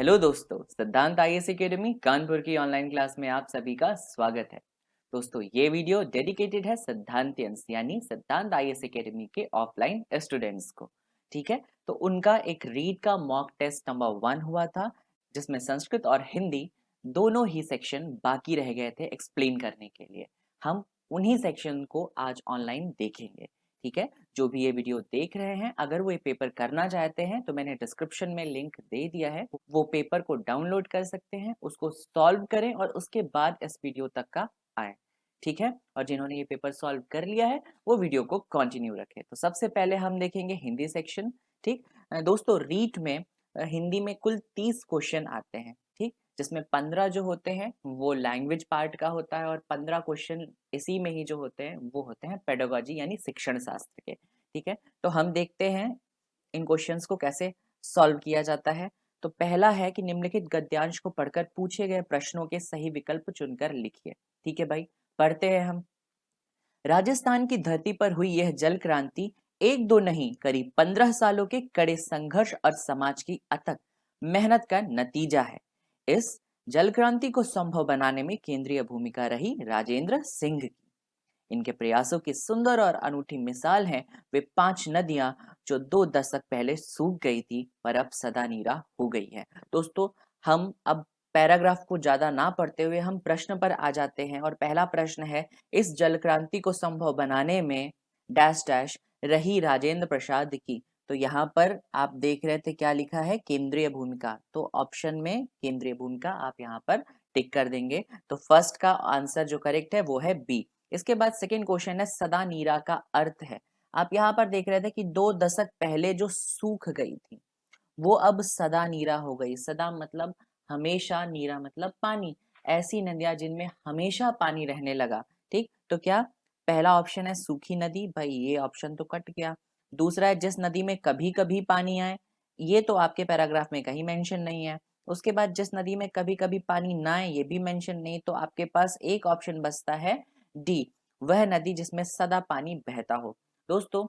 Hello दोस्तों, सिद्धांत IAS academy Kanpur की ऑनलाइन क्लास में आप सभी का स्वागत है। दोस्तों, ये वीडियो डेडिकेटेड है सिद्धांतियंस यानी सिद्धांत आईएएस एकेडमी के ऑफलाइन स्टूडेंट्स को। ठीक है, तो उनका एक रीड का मॉक टेस्ट नंबर 1 हुआ था, जिसमें संस्कृत और हिंदी दोनों ही सेक्शन बाकी रह गए थे एक्सप्लेन करने के लिए। हम उन्हीं सेक्शन को आज ऑनलाइन देखेंगे। ठीक है, जो भी ये वीडियो देख रहे हैं, अगर वो ये पेपर करना चाहते हैं तो मैंने डिस्क्रिप्शन में लिंक दे दिया है, वो पेपर को डाउनलोड कर सकते हैं, उसको सॉल्व करें और उसके बाद इस वीडियो तक का आए। ठीक है, और जिन्होंने ये पेपर सॉल्व कर लिया है वो वीडियो को कंटिन्यू रखें। तो सबसे पहले हम देखेंगे हिंदी सेक्शन। ठीक, दोस्तों रीट में हिंदी में कुल 30 क्वेश्चन आते हैं। ठीक, जिसमें 15 जो होते हैं वो लैंग्वेज पार्ट का होता है और 15 क्वेश्चन इसी में ही जो होते हैं वो होते हैं पेडागोजी यानी शिक्षण शास्त्र के। ठीक है, तो हम देखते हैं इन क्वेश्चंस को कैसे सॉल्व किया जाता है। तो पहला है कि निम्नलिखित गद्यांश को पढ़कर पूछे गए प्रश्नों के सही विकल्प चुनकर लिखिए। ठीक है भाई, पढ़ते हैं हम। राजस्थान की धरती पर हुई यह जल क्रांति एक दो नहीं करीब 15 सालों के कड़े संघर्ष और समाज की अथक मेहनत का नतीजा है। इस जल क्रांति को संभव बनाने में केंद्रीय भूमिका रही राजेंद्र सिंह की। इनके प्रयासों की सुंदर और अनूठी मिसाल है वे 5 नदियां जो 2 दशक पहले सूख गई थी पर अब सदा नीरा हो गई है। दोस्तों, हम अब पैराग्राफ को ज्यादा ना पढ़ते हुए हम प्रश्न पर आ जाते हैं और पहला प्रश्न है, इस जल क्रांति को संभव बनाने में डैश डैश रही राजेंद्र प्रसाद की। तो यहाँ पर आप देख रहे थे क्या लिखा है, केंद्रीय भूमिका। तो ऑप्शन में केंद्रीय भूमिका आप यहाँ पर टिक कर देंगे। तो फर्स्ट का आंसर जो करेक्ट है वो है बी। इसके बाद सेकेंड क्वेश्चन है सदा नीरा का अर्थ है। आप यहाँ पर देख रहे थे कि 2 दशक पहले जो सूख गई थी वो अब सदा नीरा हो गई। सदा मतलब हमेशा, नीरा मतलब पानी। ऐसी नदियां जिनमें हमेशा पानी रहने लगा। ठीक, तो क्या पहला ऑप्शन है सूखी नदी, भाई ये ऑप्शन तो कट गया। दूसरा है जिस नदी में कभी कभी पानी आए, ये तो आपके पैराग्राफ में कहीं मेंशन नहीं है। उसके बाद जिस नदी में कभी कभी पानी ना आए, ये भी मेंशन नहीं। तो आपके पास एक ऑप्शन बचता है डी, वह नदी जिसमें सदा पानी बहता हो। दोस्तों,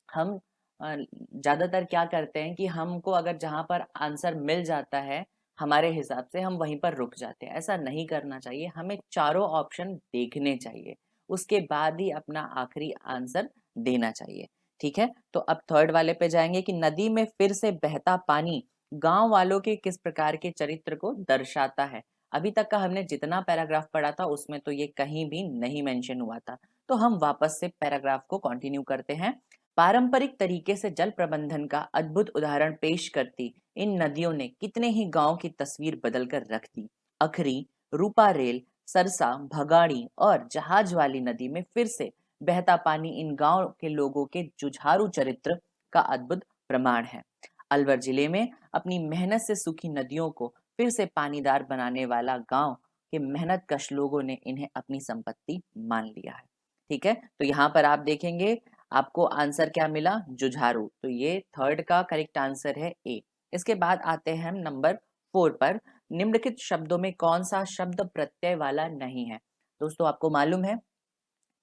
हम ज्यादातर क्या करते हैं कि हमको अगर जहां पर आंसर मिल जाता है हमारे हिसाब से हम वहीं पर रुक जाते हैं। ऐसा नहीं करना चाहिए, हमें चारों ऑप्शन देखने चाहिए, उसके बाद ही अपना आखिरी आंसर देना चाहिए। ठीक है, तो अब थर्ड वाले पे जाएंगे कि नदी में फिर से बहता पानी गांव वालों के किस प्रकार के चरित्र को दर्शाता है। अभी तक का हमने जितना पैराग्राफ पढ़ा था उसमें तो ये कहीं भी नहीं मेंशन हुआ था। तो हम वापस से पैराग्राफ को कंटिन्यू करते हैं। पारंपरिक तरीके से जल प्रबंधन का अद्भुत उदाहरण पेश करती इन नदियों ने कितने ही गांव की तस्वीर बदलकर रख दी। अखरी, रूपारेल, सरसा, भगाड़ी और जहाज वाली नदी में फिर से बहता पानी इन गांव के लोगों के जुझारू चरित्र का अद्भुत प्रमाण है। अलवर जिले में अपनी मेहनत से सूखी नदियों को फिर से पानीदार बनाने वाला गांव के मेहनत कश लोगों ने इन्हें अपनी संपत्ति मान लिया है। ठीक है, तो यहाँ पर आप देखेंगे आपको आंसर क्या मिला, जुझारू। तो ये थर्ड का करेक्ट आंसर है ए। इसके बाद आते हैं हम नंबर 4 पर। निम्नलिखित शब्दों में कौन सा शब्द प्रत्यय वाला नहीं है। दोस्तों, आपको मालूम है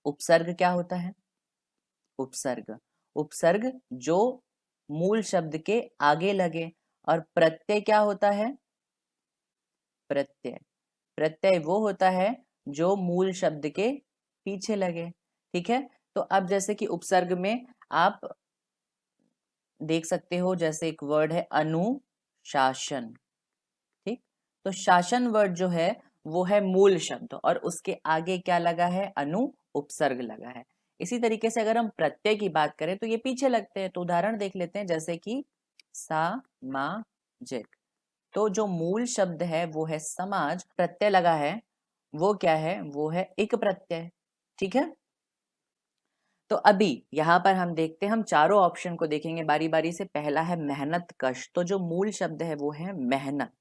उपसर्ग क्या होता है। उपसर्ग, उपसर्ग जो मूल शब्द के आगे लगे। और प्रत्यय क्या होता है, प्रत्यय, प्रत्यय वो होता है जो मूल शब्द के पीछे लगे। ठीक है, तो अब जैसे कि उपसर्ग में आप देख सकते हो, जैसे एक वर्ड है अनुशासन। ठीक, तो शासन वर्ड जो है वो है मूल शब्द और उसके आगे क्या लगा है, अनु उपसर्ग लगा है। इसी तरीके से अगर हम प्रत्यय की बात करें तो ये पीछे लगते हैं। तो उदाहरण देख लेते हैं, जैसे कि सामाजिक। तो जो मूल शब्द है वो है समाज, प्रत्यय लगा है वो क्या है, वो है एक प्रत्यय। ठीक है, तो अभी यहाँ पर हम देखते हैं, हम चारों ऑप्शन को देखेंगे बारी बारी से। पहला है मेहनत कश, तो जो मूल शब्द है वो है मेहनत।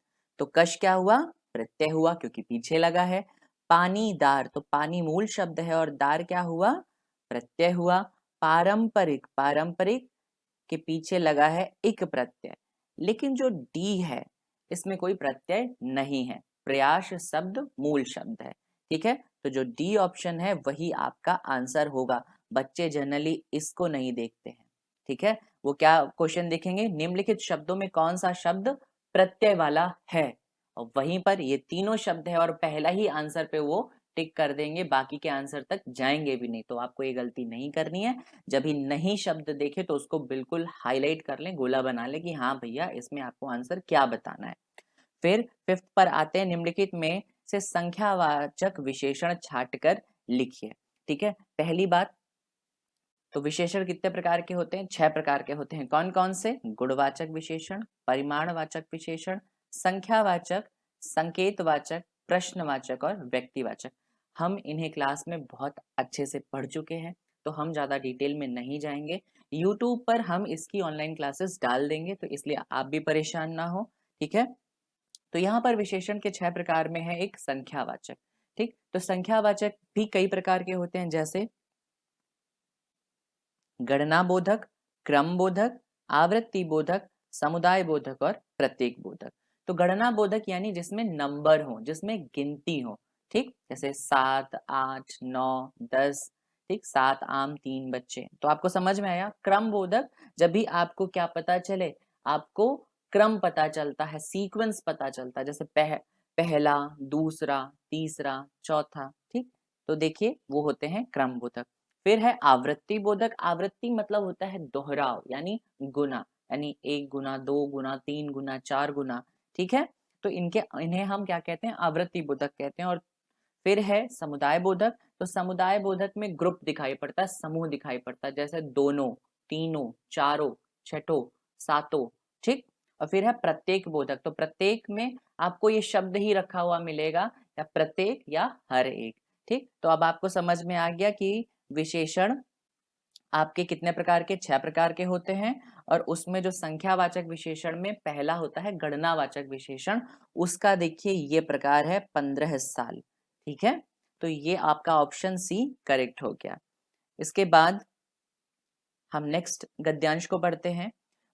तो कश क्या हुआ, प्रत्यय हुआ क्योंकि पीछे लगा है। पानीदार, तो पानी मूल शब्द है और दार क्या हुआ, प्रत्यय हुआ। पारंपरिक, पारंपरिक के पीछे लगा है एक प्रत्यय। लेकिन जो डी है इसमें कोई प्रत्यय नहीं है, प्रयास शब्द मूल शब्द है। ठीक है, तो जो डी ऑप्शन है वही आपका आंसर होगा। बच्चे जनरली इसको नहीं देखते हैं। ठीक है, वो क्या क्वेश्चन देखेंगे, निम्नलिखित शब्दों में कौन सा शब्द प्रत्यय वाला है। और वहीं पर ये तीनों शब्द है और पहला ही आंसर पे वो टिक कर देंगे, बाकी के आंसर तक जाएंगे भी नहीं। तो आपको ये गलती नहीं करनी है। जब भी नहीं शब्द देखे तो उसको बिल्कुल हाईलाइट कर लें, गोला बना लें कि हाँ भैया इसमें आपको आंसर क्या बताना है। फिर फिफ्थ पर आते हैं, निम्नलिखित में से संख्यावाचक विशेषण छांटकर लिखिए। ठीक है, पहली बात तो विशेषण कितने प्रकार के होते हैं? 6 प्रकार के होते हैं। कौन कौन से? गुणवाचक विशेषण, परिमाणवाचक विशेषण, संख्यावाचक, संकेतवाचक, प्रश्नवाचक और व्यक्तिवाचक। हम इन्हें क्लास में बहुत अच्छे से पढ़ चुके हैं, तो हम ज़्यादा डिटेल में नहीं जाएंगे। यूट्यूब पर हम इसकी ऑनलाइन क्लासेस डाल देंगे, तो इसलिए आप भी परेशान ना हो। ठीक है, तो यहाँ पर विशेषण के 6 प्रकार में है एक संख्यावाचक। ठीक, तो संख्यावाचक भी कई प्रकार के होते हैं, जैसे गणना बोधक, क्रम बोधक, आवृत्ति बोधक, समुदाय बोधक और प्रतीक बोधक। तो गणना बोधक यानी जिसमें नंबर हो, जिसमें गिनती हो। ठीक, जैसे 7, 8, 9, 10। ठीक, 7 आम 3 बच्चे। तो आपको समझ में आया। क्रम बोधक जब भी आपको क्या पता चले, आपको क्रम पता चलता है, सीक्वेंस पता चलता है, जैसे पहला, दूसरा, तीसरा, चौथा। ठीक, तो देखिए वो होते हैं क्रम बोधक। फिर है आवृत्ति बोधक। आवृत्ति मतलब होता है दोहराव, यानी गुना, यानी 1 गुना, 2 गुना, 3 गुना, 4 गुना। ठीक है, तो इन्हें हम क्या कहते हैं? आवृत्ति बोधक कहते हैं। और फिर है समुदाय बोधक। तो समुदाय बोधक में ग्रुप दिखाई पड़ता है, समूह दिखाई पड़ता है, जैसे दोनों, तीनों, चारों, छठों, सातों। ठीक, और फिर है प्रत्येक बोधक। तो प्रत्येक में आपको ये शब्द ही रखा हुआ मिलेगा, या प्रत्येक या हर एक। ठीक, तो अब आपको समझ में आ गया कि विशेषण आपके कितने प्रकार के? 6 प्रकार के होते हैं। और उसमें जो संख्यावाचक विशेषण में पहला होता है गणनावाचक विशेषण, उसका देखिए ये प्रकार है 15 साल। ठीक है, तो ये आपका ऑप्शन सी करेक्ट हो गया। इसके बाद हम नेक्स्ट गद्यांश को पढ़ते हैं।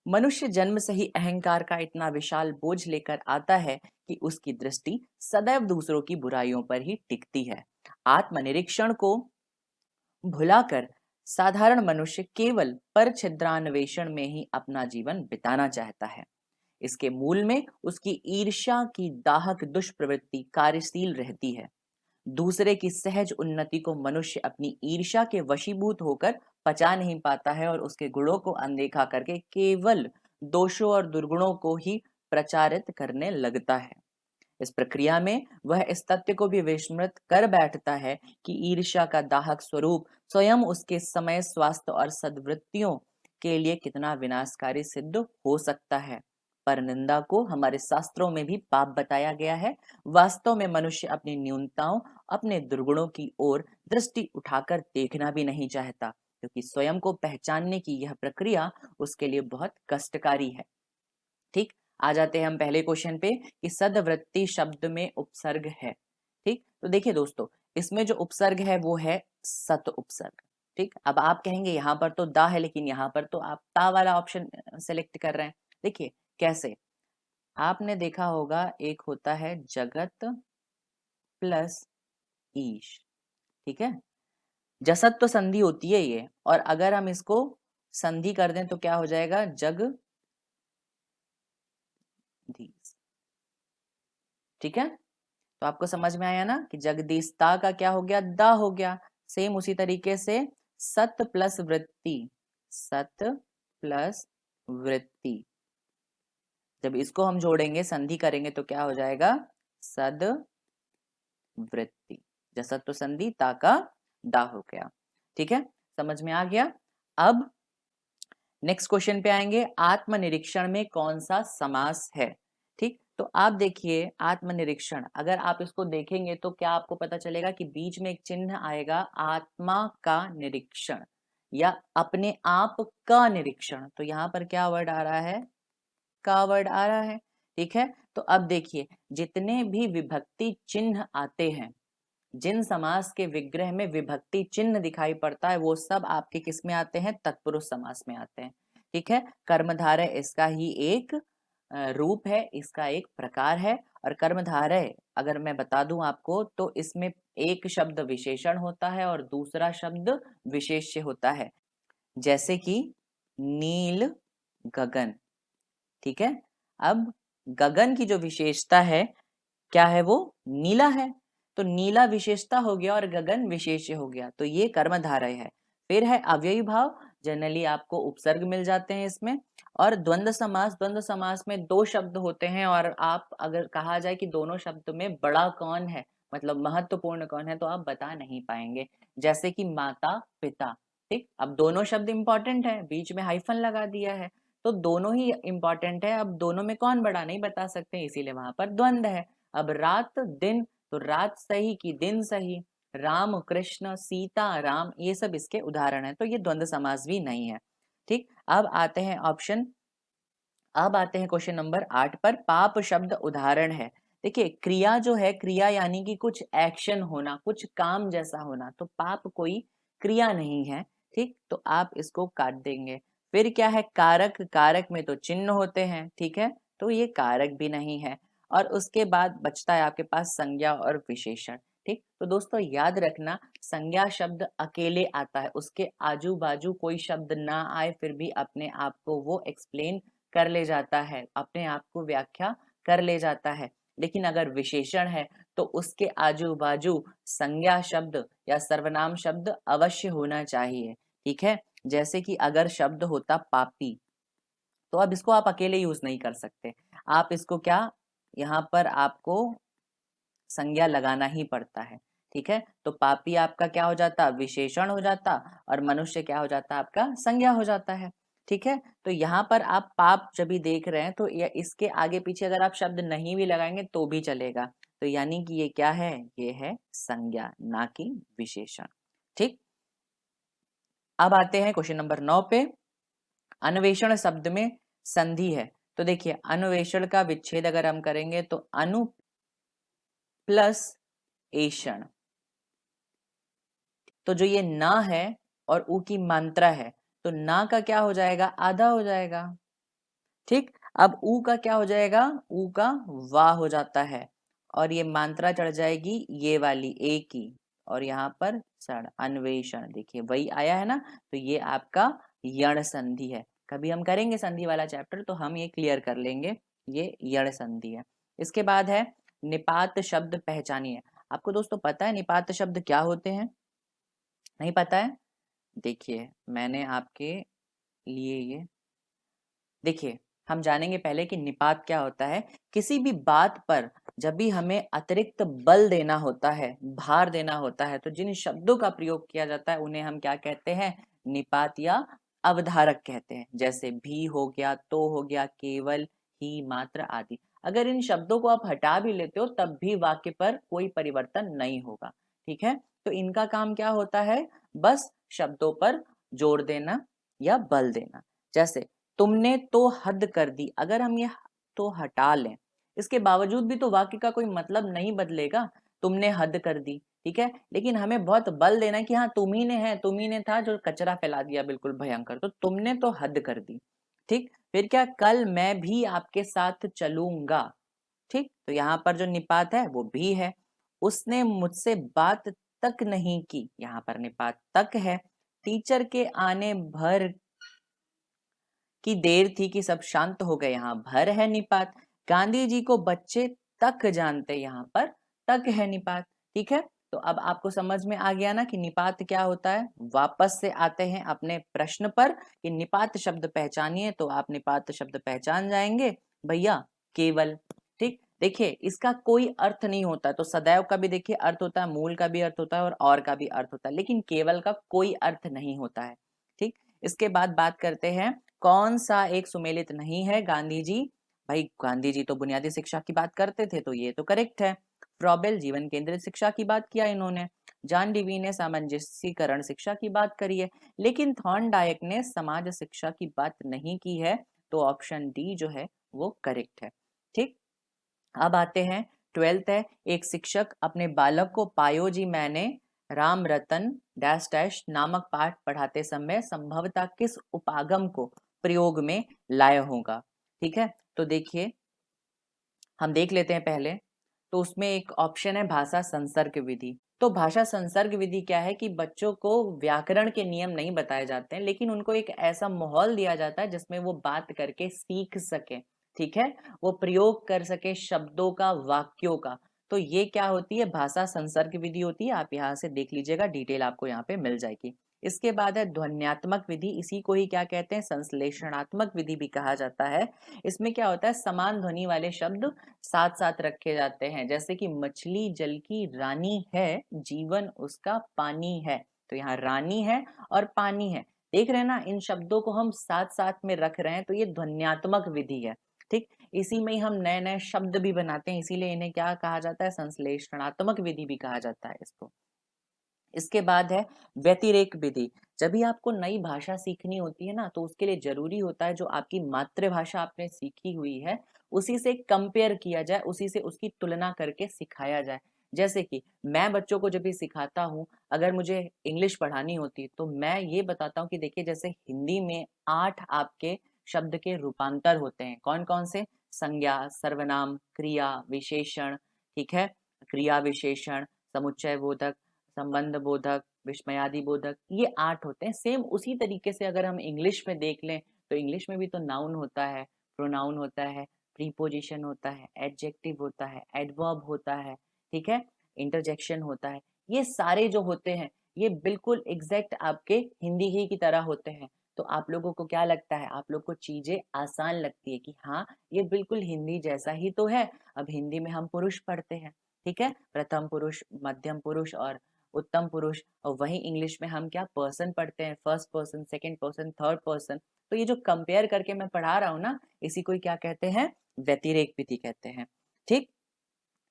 मनुष्य जन्म से ही अहंकार का इतना विशाल बोझ लेकर आता है कि उसकी दृष्टि सदैव दूसरों की बुराइयों पर ही टिकती है। आत्मनिरीक्षण को भुलाकर साधारण मनुष्य केवल पर छिद्रान्वेषण में ही अपना जीवन बिताना चाहता है। इसके मूल में उसकी ईर्ष्या की दाहक दुष्प्रवृत्ति कार्यशील रहती है। दूसरे की सहज उन्नति को मनुष्य अपनी ईर्ष्या के वशीभूत होकर पचा नहीं पाता है और उसके गुणों को अनदेखा करके केवल दोषों और दुर्गुणों को ही प्रचारित करने लगता है। इस प्रक्रिया में वह इस तथ्य को भी विस्मृत कर बैठता है कि ईर्ष्या का दाहक स्वरूप स्वयं उसके समय, स्वास्थ्य और सद्वृत्तियों के लिए कितना विनाशकारी सिद्ध हो सकता है। पर निंदा को हमारे शास्त्रों में भी पाप बताया गया है। वास्तव में मनुष्य अपनी न्यूनताओं, अपने दुर्गुणों की ओर दृष्टि उठाकर देखना भी नहीं चाहता, क्योंकि स्वयं को पहचानने की यह प्रक्रिया उसके लिए बहुत कष्टकारी है। ठीक, आ जाते हैं हम पहले क्वेश्चन पे कि सद्वृत्ति शब्द में उपसर्ग है। ठीक, तो देखिए दोस्तों, इसमें जो उपसर्ग है वो है सत उपसर्ग। ठीक, अब आप कहेंगे यहाँ पर तो दा है, लेकिन यहाँ पर तो आप ता वाला ऑप्शन सेलेक्ट कर रहे हैं। देखिए कैसे, आपने देखा होगा एक होता है जगत प्लस ईश। ठीक है, जसत तो संधि होती है ये, और अगर हम इसको संधि कर दें तो क्या हो जाएगा? जग दीश। ठीक है, तो आपको समझ में आया ना कि जगदीशता का क्या हो गया? दा हो गया। सेम उसी तरीके से सत प्लस वृत्ति, सत प्लस वृत्ति, जब इसको हम जोड़ेंगे, संधि करेंगे तो क्या हो जाएगा? सद वृत्ति। जसत तो संधि, ता का दा हो गया। ठीक है, समझ में आ गया। अब नेक्स्ट क्वेश्चन पे आएंगे, आत्मनिरीक्षण में कौन सा समास है? ठीक, तो आप देखिए आत्मनिरीक्षण, अगर आप इसको देखेंगे तो क्या आपको पता चलेगा कि बीच में एक चिन्ह आएगा, आत्मा का निरीक्षण या अपने आप का निरीक्षण। तो यहाँ पर क्या वर्ड आ रहा है? का वर्ड आ रहा है। ठीक है, तो अब देखिए जितने भी विभक्ति चिन्ह आते हैं, जिन समास के विग्रह में विभक्ति चिन्ह दिखाई पड़ता है, वो सब आपके किस में आते हैं? तत्पुरुष समास में आते हैं। ठीक है, कर्मधारय इसका ही एक रूप है, इसका एक प्रकार है। और कर्मधारय अगर मैं बता दूं आपको, तो इसमें एक शब्द विशेषण होता है और दूसरा शब्द विशेष्य होता है, जैसे कि नील गगन। ठीक है, अब गगन की जो विशेषता है क्या है, वो नीला है। तो नीला विशेषता हो गया और गगन विशेष्य हो गया, तो ये कर्मधारय है। फिर है अव्ययी भाव, जनरली आपको उपसर्ग मिल जाते हैं इसमें। और द्वंद्व समास में दो शब्द होते हैं, और आप अगर कहा जाए कि दोनों शब्द में बड़ा कौन है, मतलब महत्वपूर्ण कौन है, तो आप बता नहीं पाएंगे। जैसे कि माता पिता, ठीक, अब दोनों शब्द इंपॉर्टेंट है, बीच में हाइफन लगा दिया है, तो दोनों ही इंपॉर्टेंट है। अब दोनों में कौन बड़ा नहीं बता सकते, इसीलिए वहां पर द्वंद्व है। अब रात दिन, तो रात सही कि दिन सही, राम कृष्ण सीता राम, ये सब इसके उदाहरण है, तो ये द्वंद्व समास भी नहीं है। ठीक, अब आते हैं क्वेश्चन नंबर 8 पर। पाप शब्द उदाहरण है। देखिए क्रिया जो है, क्रिया यानी कि कुछ एक्शन होना, कुछ काम जैसा होना, तो पाप कोई क्रिया नहीं है। ठीक, तो आप इसको काट देंगे। फिर क्या है, कारक, कारक में तो चिन्ह होते हैं, ठीक है, तो ये कारक भी नहीं है। और उसके बाद बचता है आपके पास संज्ञा और विशेषण। ठीक, तो दोस्तों याद रखना, संज्ञा शब्द अकेले आता है, उसके आजू बाजू कोई शब्द ना आए फिर भी अपने आप को वो एक्सप्लेन कर ले जाता है, अपने आप को व्याख्या कर ले जाता है। लेकिन अगर विशेषण है तो उसके आजू बाजू संज्ञा शब्द या सर्वनाम शब्द अवश्य होना चाहिए। ठीक है, जैसे कि अगर शब्द होता पापी, तो अब इसको आप अकेले यूज नहीं कर सकते, आप इसको क्या, यहाँ पर आपको संज्ञा लगाना ही पड़ता है। ठीक है, तो पापी आपका क्या हो जाता, विशेषण हो जाता, और मनुष्य क्या हो जाता, आपका संज्ञा हो जाता है। ठीक है, तो यहाँ पर आप पाप जब भी देख रहे हैं तो इसके आगे पीछे अगर आप शब्द नहीं भी लगाएंगे तो भी चलेगा, तो यानी कि ये क्या है, ये है संज्ञा, ना कि विशेषण। ठीक, अब आते हैं क्वेश्चन नंबर 9 पे। अन्वेषण शब्द में संधि है। तो देखिए अन्वेषण का विच्छेद अगर हम करेंगे तो अनु प्लस एषण, तो जो ये ना है और ऊ की मात्रा है, तो ना का क्या हो जाएगा, आधा हो जाएगा। ठीक, अब ऊ का क्या हो जाएगा, ऊ का वाह हो जाता है, और ये मात्रा चढ़ जाएगी ये वाली ए की, और यहाँ पर सड़, अन्वेषण, देखिए वही आया है ना, तो ये आपका यण संधि है। कभी हम करेंगे संधि वाला चैप्टर तो हम ये क्लियर कर लेंगे, ये यण संधि है। इसके बाद है निपात शब्द पहचानिए। आपको दोस्तों पता है निपात शब्द क्या होते हैं, नहीं पता है? देखिए मैंने आपके लिए ये, देखिए हम जानेंगे पहले कि निपात क्या होता है। किसी भी बात पर जब भी हमें अतिरिक्त बल देना होता है, भार देना होता है, तो जिन शब्दों का प्रयोग किया जाता है उन्हें हम क्या कहते हैं, निपात या अवधारक कहते हैं। जैसे भी हो गया, तो हो गया, केवल, ही, मात्र आदि। अगर इन शब्दों को आप हटा भी लेते हो तब भी वाक्य पर कोई परिवर्तन नहीं होगा। ठीक है, तो इनका काम क्या होता है, बस शब्दों पर जोर देना या बल देना। जैसे तुमने तो हद कर दी, अगर हम ये तो हटा लें, इसके बावजूद भी तो वाक्य का कोई मतलब नहीं बदलेगा। तुमने हद कर दी, ठीक है, लेकिन हमें बहुत बल देना है कि हाँ तुम ही ने है, तुम ही ने था जो कचरा फैला दिया बिल्कुल भयंकर, तो तुमने तो हद कर दी। ठीक, फिर क्या, कल मैं भी आपके साथ चलूंगा। ठीक, तो यहाँ पर जो निपात है वो भी है। उसने मुझसे बात तक नहीं की, यहाँ पर निपात तक है। टीचर के आने भर की देर थी कि सब शांत हो गए, यहाँ भर है निपात। गांधी जी को बच्चे तक जानते, यहाँ पर तक है निपात। ठीक है, तो अब आपको समझ में आ गया ना कि निपात क्या होता है। वापस से आते हैं अपने प्रश्न पर कि निपात शब्द पहचानिए, तो आप निपात शब्द पहचान जाएंगे भैया, केवल। ठीक, देखिए इसका कोई अर्थ नहीं होता, तो सदैव का भी देखिए अर्थ होता है, मूल का भी अर्थ होता है और का भी अर्थ होता है, लेकिन केवल का कोई अर्थ नहीं होता है। ठीक, इसके बाद बात करते हैं कौन सा एक सुमेलित नहीं है, गांधी जी। भाई गांधी जी तो बुनियादी शिक्षा की बात करते थे, तो ये तो करेक्ट है। फ्रॉबेल जीवन केंद्रित शिक्षा की बात किया इन्होंने। जॉन डीवी ने सामंजस्यीकरण शिक्षा की बात करी है, लेकिन थॉर्नडायक ने समाज शिक्षा की बात नहीं की है, तो ऑप्शन डी जो है वो करेक्ट है। ठीक, अब आते हैं 12th है। एक शिक्षक अपने बालक को पायो जी मैंने राम रतन डैश डैश नामक पाठ पढ़ाते समय संभवतः किस उपागम को प्रयोग में लाया होगा। ठीक है, तो देखिए हम देख लेते हैं पहले, तो उसमें एक ऑप्शन है भाषा संसर्ग विधि। तो भाषा संसर्ग विधि क्या है कि बच्चों को व्याकरण के नियम नहीं बताए जाते हैं, लेकिन उनको एक ऐसा माहौल दिया जाता है जिसमें वो बात करके सीख सके। ठीक है, वो प्रयोग कर सके शब्दों का, वाक्यों का। तो ये क्या होती है, भाषा संसर्ग विधि होती है। आप यहाँ से देख लीजिएगा, डिटेल आपको यहाँ पे मिल जाएगी। इसके बाद है ध्वन्यात्मक विधि, इसी को ही क्या कहते हैं, संश्लेषणात्मक विधि भी कहा जाता है। इसमें क्या होता है, समान ध्वनि वाले शब्द साथ साथ रखे जाते हैं, जैसे कि मछली जल की रानी है, जीवन उसका पानी है। तो यहाँ रानी है और पानी है, देख रहे हैं ना, इन शब्दों को हम साथ साथ में रख रहे हैं, तो ये ध्वन्यात्मक विधि है। ठीक, इसी में ही हम नए नए शब्द भी बनाते हैं, इसीलिए इन्हें क्या कहा जाता है, संश्लेषणात्मक विधि भी कहा जाता है इसको। इसके बाद है व्यतिरेक विधि। जब भी आपको नई भाषा सीखनी होती है ना, तो उसके लिए जरूरी होता है जो आपकी मातृभाषा आपने सीखी हुई है उसी से कंपेयर किया जाए, उसी से उसकी तुलना करके सिखाया जाए। जैसे कि मैं बच्चों को जब भी सिखाता हूँ, अगर मुझे इंग्लिश पढ़ानी होती तो मैं ये बताता हूँ कि देखिए, जैसे हिंदी में 8 आपके शब्द के रूपांतर होते हैं, कौन कौन से, संज्ञा, सर्वनाम, क्रिया, विशेषण, ठीक है, क्रिया विशेषण, समुच्चय बोधक, संबंध बोधक, विस्मयादि बोधक, ये 8 होते हैं। सेम उसी तरीके से अगर हम इंग्लिश में देख लें, तो इंग्लिश में भी तो नाउन होता है, प्रोनाउन होता है, प्रीपोजिशन होता है, एडजेक्टिव होता है, एडवर्ब होता है, ठीक है, इंटरजेक्शन होता है। ये सारे जो होते हैं, ये बिल्कुल एग्जैक्ट आपके हिंदी ही की तरह होते हैं। तो आप लोगों को क्या लगता है, आप लोग को चीजें आसान लगती है कि हाँ, ये बिल्कुल हिंदी जैसा ही तो है। अब हिंदी में हम पुरुष पढ़ते हैं, ठीक है, प्रथम पुरुष, मध्यम पुरुष और उत्तम पुरुष, और वहीं इंग्लिश में हम क्या पर्सन पढ़ते हैं, first person, second person, third person. तो ये जो कंपेयर करके मैं पढ़ा रहा हूँ ना, इसी को क्या कहते हैं, व्यतिरेक विधि कहते हैं। ठीक,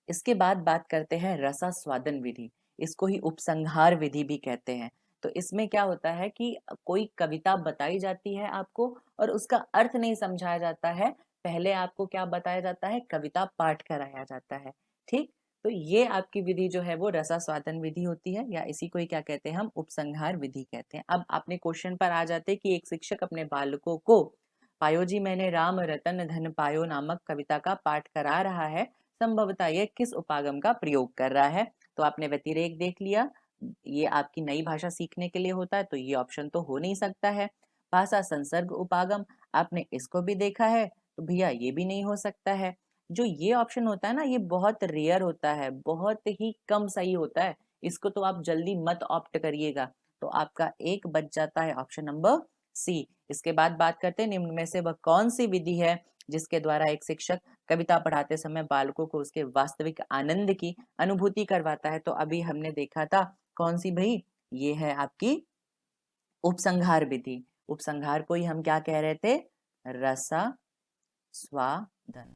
इसके बाद बात करते हैं रसास्वादन विधि, इसको ही उपसंहार विधि भी कहते हैं। तो इसमें क्या होता है कि कोई कविता बताई जाती है आपको और उसका अर्थ नहीं समझाया जाता है, पहले आपको क्या बताया जाता है, कविता पाठ कराया जाता है। ठीक, तो ये आपकी विधि जो है वो रसास्वादन विधि होती है, या इसी को ही क्या कहते हैं, हम उपसंहार विधि कहते हैं। अब आपने क्वेश्चन पर आ जाते कि एक शिक्षक अपने बालकों को पायो जी मैंने राम रतन धन पायो नामक कविता का पाठ करा रहा है, संभवतः ये किस उपागम का प्रयोग कर रहा है। तो आपने व्यतिरेक देख लिया, ये आपकी नई भाषा सीखने के लिए होता है, तो ये ऑप्शन तो हो नहीं सकता है। भाषा संसर्ग उपागम, आपने इसको भी देखा है, तो भैया ये भी नहीं हो सकता है। जो ये ऑप्शन होता है ना, ये बहुत रेयर होता है, बहुत ही कम सही होता है, इसको तो आप जल्दी मत ऑप्ट करिएगा। तो आपका एक बच जाता है ऑप्शन नंबर सी। इसके बाद बात करते हैं निम्न में से वह कौन सी विधि है जिसके द्वारा एक शिक्षक कविता पढ़ाते समय बालकों को उसके वास्तविक आनंद की अनुभूति करवाता है। तो अभी हमने देखा था कौन सी भाई, ये है आपकी उपसंहार विधि। उपसंहार को ही हम क्या कह रहे थे, रसा स्वादन,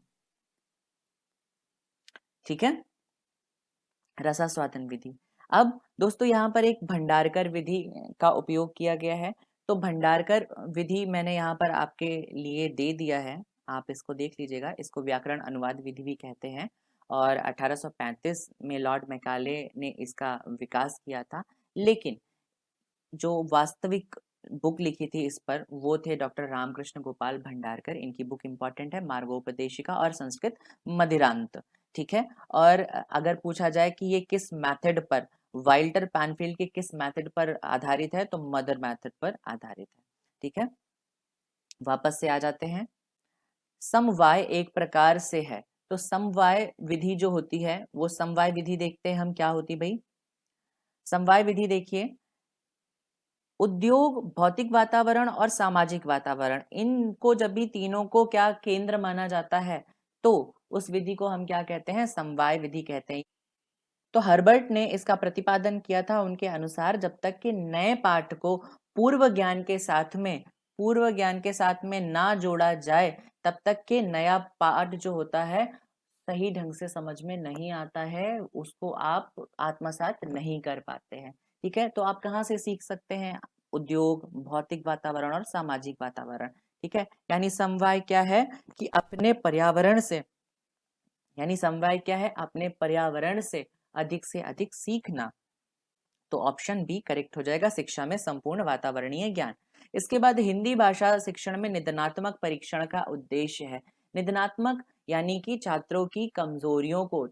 ठीक है, रसास्वादन विधि। अब दोस्तों यहाँ पर एक भंडारकर विधि का उपयोग किया गया है। तो भंडारकर विधि मैंने यहाँ पर आपके लिए दे दिया है, आप इसको देख लीजिएगा। इसको व्याकरण अनुवाद विधि भी कहते हैं, और 1835 में लॉर्ड मैकाले ने इसका विकास किया था। लेकिन जो वास्तविक बुक लिखी थी इस पर, वो थे डॉक्टर रामकृष्ण गोपाल भंडारकर। इनकी बुक इंपॉर्टेंट है, मार्गोपदेशिका और संस्कृत मदिरांत, ठीक है। और अगर पूछा जाए कि ये किस मेथड पर, वाइल्टर पैनफील्ड के किस मेथड पर आधारित है, तो मदर मेथड पर आधारित है, ठीक है। वापस से आ जाते हैं, समवाय एक प्रकार से है। तो समवाय विधि जो होती है, वो समवाय विधि देखते हैं हम क्या होती भाई। समवाय विधि देखिए, उद्योग, भौतिक वातावरण और सामाजिक वातावरण, इनको जब भी तीनों को क्या केंद्र माना जाता है, तो उस विधि को हम क्या कहते हैं, समवाय विधि कहते हैं। तो हर्बर्ट ने इसका प्रतिपादन किया था उनके अनुसार, जब तक कि नए पाठ को पूर्व ज्ञान के साथ में, पूर्व ज्ञान के साथ में ना जोड़ा जाए, तब तक के नया पाठ जो होता है सही ढंग से समझ में नहीं आता है, उसको आप आत्मसात नहीं कर पाते हैं, ठीक है। तो आप कहाँ से सीख सकते हैं, उद्योग, भौतिक वातावरण और सामाजिक वातावरण, ठीक है। यानी समवाय क्या है कि अपने पर्यावरण से, यानी समवाय क्या है, अपने पर्यावरण से अधिक से अधिक सीखना। तो ऑप्शन बी करेक्ट हो जाएगा, शिक्षा में संपूर्ण वातावरणीय ज्ञान। इसके बाद हिंदी भाषा शिक्षण में निदानात्मक परीक्षण का उद्देश्य है। निदानात्मक यानी कि छात्रों की कमजोरियों को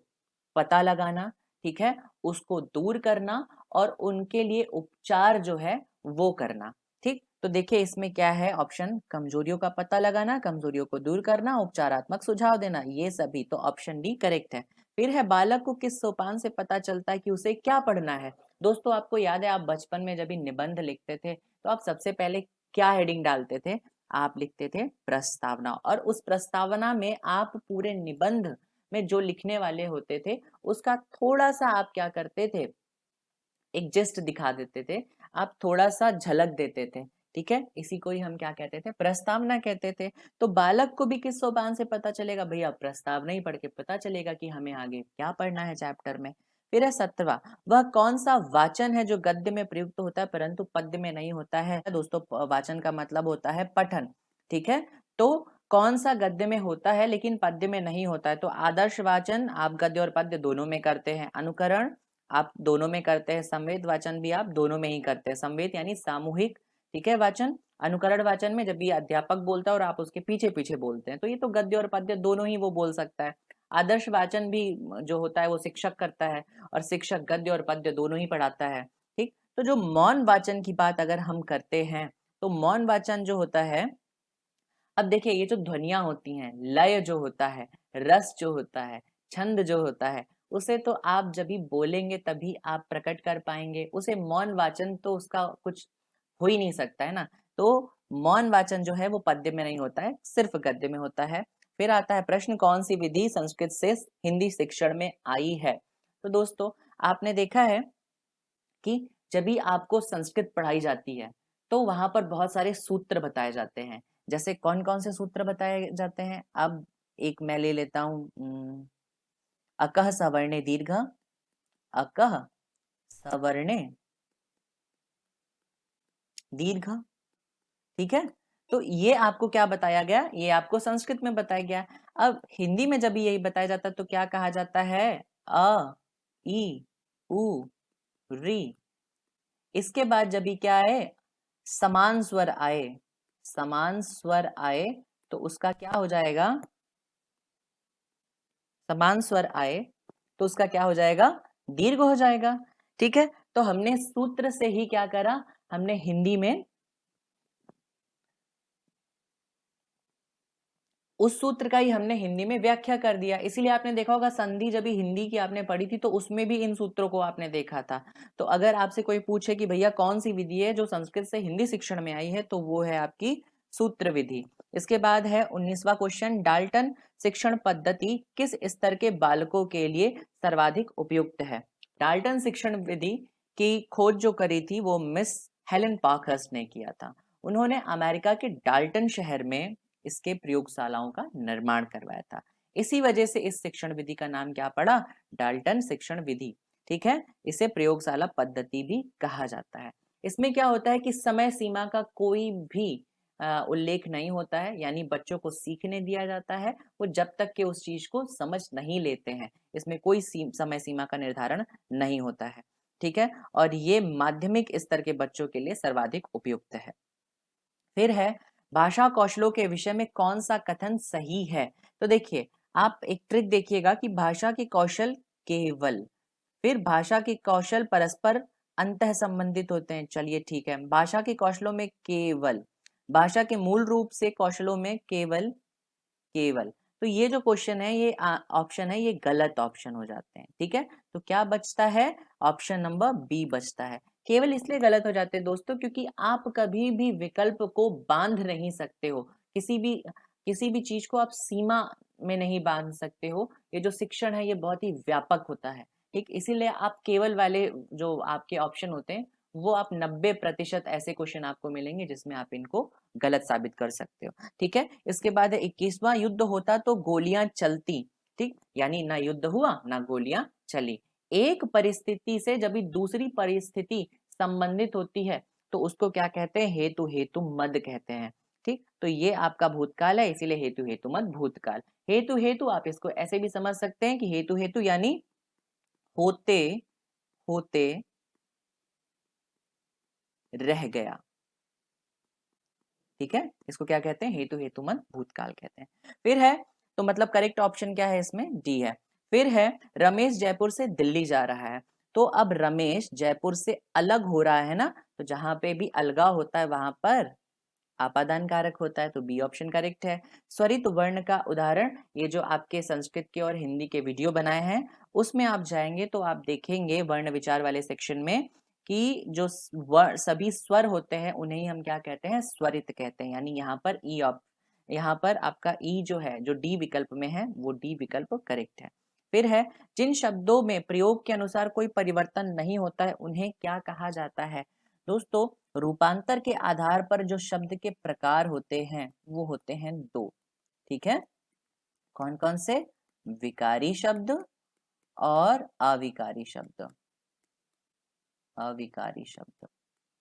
पता लगाना, ठीक है, उसको दूर करना और उनके लिए उपचार जो है वो करना, ठीक। तो देखिए इसमें क्या है ऑप्शन, कमजोरियों का पता लगाना, कमजोरियों को दूर करना, उपचारात्मक सुझाव देना, ये सभी, तो ऑप्शन डी करेक्ट है। फिर है बालक को किस सोपान से पता चलता है कि उसे क्या पढ़ना है। दोस्तों आपको याद है, आप बचपन में जब भी निबंध लिखते थे तो आप सबसे पहले क्या हेडिंग डालते थे, आप लिखते थे प्रस्तावना, और उस प्रस्तावना में आप पूरे निबंध में जो लिखने वाले होते थे उसका थोड़ा सा आप क्या करते थे, एक जस्ट दिखा देते थे, आप थोड़ा सा झलक देते थे। ठीक है, इसी को ही हम क्या कहते थे, प्रस्तावना कहते थे। तो बालक को भी किस सोपान से पता चलेगा, भैया प्रस्तावना ही पढ़ के पता चलेगा कि हमें आगे क्या पढ़ना है चैप्टर में। फिर है 17वां, वह कौन सा वाचन है जो गद्य में प्रयुक्त होता है परंतु पद्य में नहीं होता है। दोस्तों वाचन का मतलब होता है पठन। ठीक है, तो कौन सा गद्य में होता है लेकिन पद्य में नहीं होता है, तो आदर्श वाचन आप गद्य और पद्य दोनों में करते हैं, अनुकरण आप दोनों में करते हैं, संवेद वाचन भी आप दोनों में ही करते हैं। संवेद यानी सामूहिक, ठीक है, वाचन। अनुकरण वाचन में जब भी अध्यापक बोलता है और आप उसके पीछे पीछे बोलते हैं, तो ये तो गद्य और पद्य दोनों ही वो बोल सकता है। आदर्श वाचन भी जो होता है वो शिक्षक करता है, और शिक्षक गद्य और पद्य दोनों ही पढ़ाता है। ठीक, तो जो मौन वाचन की बात अगर हम करते हैं, तो मौन वाचन जो होता है, अब देखिए ये जो ध्वनियां होती हैं, लय जो होता है, रस जो होता है, छंद जो होता है, उसे तो आप जब भी बोलेंगे तभी आप प्रकट कर पाएंगे, उसे मौन वाचन तो उसका कुछ हो ही नहीं सकता है ना। तो मौन वाचन जो है वो पद्य में नहीं होता है, सिर्फ गद्य में होता है। फिर आता है प्रश्न, कौन सी विधि संस्कृत से हिंदी शिक्षण में आई है। तो दोस्तों आपने देखा है कि जब भी आपको संस्कृत पढ़ाई जाती है तो वहां पर बहुत सारे सूत्र बताए जाते हैं। जैसे कौन कौन से सूत्र बताए जाते हैं, अब एक मैं ले लेता हूँ, अकह सवर्णे दीर्घ, अकह सवर्णे दीर्घ। ठीक है, तो ये आपको क्या बताया गया, ये आपको संस्कृत में बताया गया। अब हिंदी में जब भी यही बताया जाता है तो क्या कहा जाता है, अ ई उ री। इसके बाद जब भी क्या है, समान स्वर आए, समान स्वर आए, तो उसका क्या हो जाएगा, समान स्वर आए तो उसका क्या हो जाएगा, दीर्घ हो जाएगा। ठीक है, तो हमने सूत्र से ही क्या करा, हमने हिंदी में उस सूत्र का ही हमने हिंदी में व्याख्या कर दिया। इसीलिए आपने देखा होगा संधि जब भी हिंदी की आपने पढ़ी थी तो उसमें भी इन सूत्रों को आपने देखा था। तो अगर आपसे कोई पूछे कि भैया कौन सी विधि है जो संस्कृत से हिंदी शिक्षण में आई है, तो वो है आपकी सूत्र विधि। इसके बाद है 19वां क्वेश्चन, डाल्टन शिक्षण पद्धति किस स्तर के बालकों के लिए सर्वाधिक उपयुक्त है। डाल्टन शिक्षण विधि की खोज जो करी थी वो मिस हेलेन पार्कहर्स्ट ने किया था। उन्होंने अमेरिका के डाल्टन शहर में इसके प्रयोगशालाओं का निर्माण करवाया था। इसी वजह से इस शिक्षण विधि का नाम क्या पड़ा, डाल्टन शिक्षण विधि। ठीक है, इसे प्रयोगशाला पद्धति भी कहा जाता है। इसमें क्या होता है कि समय सीमा का कोई भी उल्लेख नहीं होता है, यानी बच्चों को सीखने दिया जाता है, वो जब तक कि उस चीज को समझ नहीं लेते हैं। इसमें कोई समय सीमा का निर्धारण नहीं होता है। ठीक है, और ये माध्यमिक स्तर के बच्चों के लिए सर्वाधिक उपयुक्त है। फिर है भाषा कौशलों के विषय में कौन सा कथन सही है। तो देखिए आप एक ट्रिक देखिएगा कि भाषा के कौशल केवल, फिर भाषा के कौशल परस्पर अंतः संबंधित होते हैं, चलिए ठीक है, भाषा के कौशलों में केवल, भाषा के मूल रूप से कौशलों में केवल, केवल, तो ये जो क्वेश्चन है ये ऑप्शन है, ये गलत ऑप्शन हो जाते हैं। ठीक है, तो क्या बचता है, ऑप्शन नंबर बी बचता है। केवल इसलिए गलत हो जाते हैं दोस्तों क्योंकि आप कभी भी विकल्प को बांध नहीं सकते हो, किसी भी चीज को आप सीमा में नहीं बांध सकते हो। ये जो शिक्षण है ये बहुत ही व्यापक होता है। ठीक, इसीलिए आप केवल वाले जो आपके ऑप्शन होते हैं वो आप 90% ऐसे क्वेश्चन आपको मिलेंगे जिसमें आप इनको गलत साबित कर सकते हो। ठीक है, इसके बाद 21वां, युद्ध होता तो गोलियां चलती। ठीक, यानी ना युद्ध हुआ ना गोलियां चली। एक परिस्थिति से जब भी दूसरी परिस्थिति संबंधित होती है तो उसको क्या कहते हैं, हेतु हेतु मद कहते हैं। ठीक, तो ये आपका भूतकाल है, इसीलिए हेतु हेतु मद भूतकाल। हेतु हेतु आप इसको ऐसे भी समझ सकते हैं कि हेतु हेतु यानी होते होते रह गया। ठीक है, इसको क्या कहते हैं, हेतु हेतुमत भूतकाल कहते हैं। फिर है, तो मतलब करेक्ट ऑप्शन क्या है इसमें, डी है। फिर है रमेश जयपुर से दिल्ली जा रहा है। तो अब रमेश जयपुर से अलग हो रहा है ना, तो जहां पे भी अलगाव होता है वहां पर आपादान कारक होता है, तो बी ऑप्शन करेक्ट है। स्वरित वर्ण का उदाहरण, ये जो आपके संस्कृत के और हिंदी के वीडियो बनाए हैं उसमें आप जाएंगे तो आप देखेंगे वर्ण विचार वाले सेक्शन में कि जो सभी स्वर होते हैं उन्हें ही हम क्या कहते हैं, स्वरित कहते हैं। यानी यहाँ पर यहाँ पर आपका ई जो है, जो डी विकल्प में है, वो डी विकल्प करेक्ट है। फिर है, जिन शब्दों में प्रयोग के अनुसार कोई परिवर्तन नहीं होता है उन्हें क्या कहा जाता है। दोस्तों, रूपांतर के आधार पर जो शब्द के प्रकार होते हैं वो होते हैं दो, ठीक है। कौन कौन से? विकारी शब्द और अविकारी शब्द। अविकारी शब्द,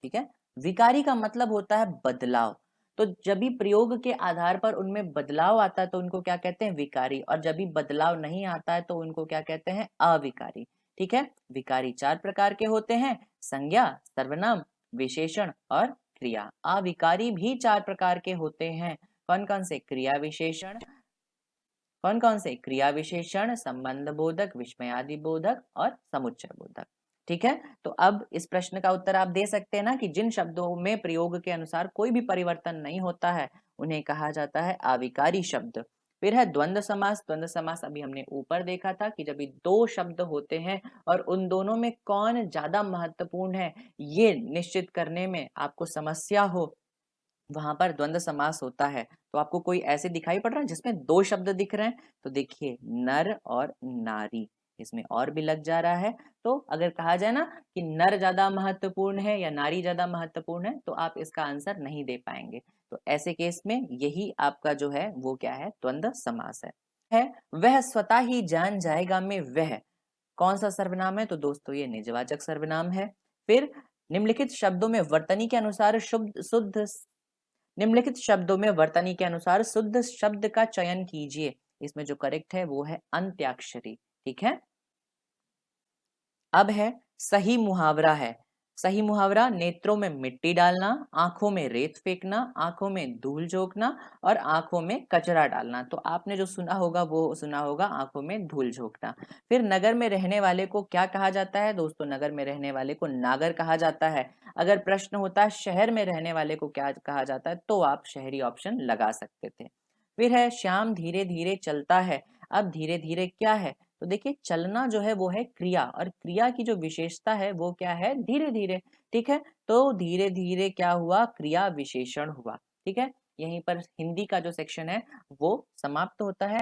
ठीक है। विकारी का मतलब होता है बदलाव, तो जब भी प्रयोग के आधार पर उनमें बदलाव आता है तो उनको क्या कहते हैं, विकारी। और जब भी बदलाव नहीं आता है तो उनको क्या कहते हैं, अविकारी, ठीक है। विकारी चार प्रकार के होते हैं, संज्ञा, सर्वनाम, विशेषण और क्रिया। अविकारी भी चार प्रकार के होते हैं। कौन कौन से? क्रिया विशेषण, कौन कौन से? क्रिया विशेषण, संबंध बोधक, विस्मयादि बोधक और समुच्चय बोधक, ठीक है। तो अब इस प्रश्न का उत्तर आप दे सकते हैं ना कि जिन शब्दों में प्रयोग के अनुसार कोई भी परिवर्तन नहीं होता है उन्हें कहा जाता है अविकारी शब्द। फिर है द्वंद्व समास। द्वंद्व समास अभी हमने ऊपर देखा था कि जब भी दो शब्द होते हैं और उन दोनों में कौन ज्यादा महत्वपूर्ण है ये निश्चित करने में आपको समस्या हो, वहां पर द्वंद्व समास होता है। तो आपको कोई ऐसे दिखाई पड़ रहा है जिसमें दो शब्द दिख रहे हैं, तो देखिए नर और नारी, इसमें और भी लग जा रहा है। तो अगर कहा जाए ना कि नर ज्यादा महत्वपूर्ण है या नारी ज्यादा महत्वपूर्ण है तो आप इसका आंसर नहीं दे पाएंगे। तो ऐसे केस में यही आपका जो है वो क्या है, द्वंद्व समास है। वह स्वतः ही जान जाएगा में वह कौन सा सर्वनाम है, तो दोस्तों ये निजवाचक सर्वनाम है। फिर निम्नलिखित शब्दों में वर्तनी के अनुसार शुद्ध शुद्ध निम्नलिखित शब्दों में वर्तनी के अनुसार शुद्ध शब्द का चयन कीजिए। इसमें जो करेक्ट है वो है अंत्याक्षरी, ठीक है। अब है सही मुहावरा है। सही मुहावरा, नेत्रों में मिट्टी डालना, आंखों में रेत फेंकना, आंखों में धूल झोंकना और आंखों में कचरा डालना। तो आपने जो सुना होगा वो सुना होगा आंखों में धूल झोंकना। फिर नगर में रहने वाले को क्या कहा जाता है? दोस्तों, नगर में रहने वाले को नागर कहा जाता है। अगर प्रश्न होता है शहर में रहने वाले को क्या कहा जाता है तो आप शहरी ऑप्शन लगा सकते थे। फिर है श्याम धीरे धीरे चलता है। अब धीरे धीरे क्या है? तो देखिए चलना जो है वो है क्रिया, और क्रिया की जो विशेषता है वो क्या है, धीरे धीरे, ठीक है। तो धीरे धीरे क्या हुआ, क्रिया विशेषण हुआ, ठीक है। यहीं पर हिंदी का जो सेक्शन है वो समाप्त होता है।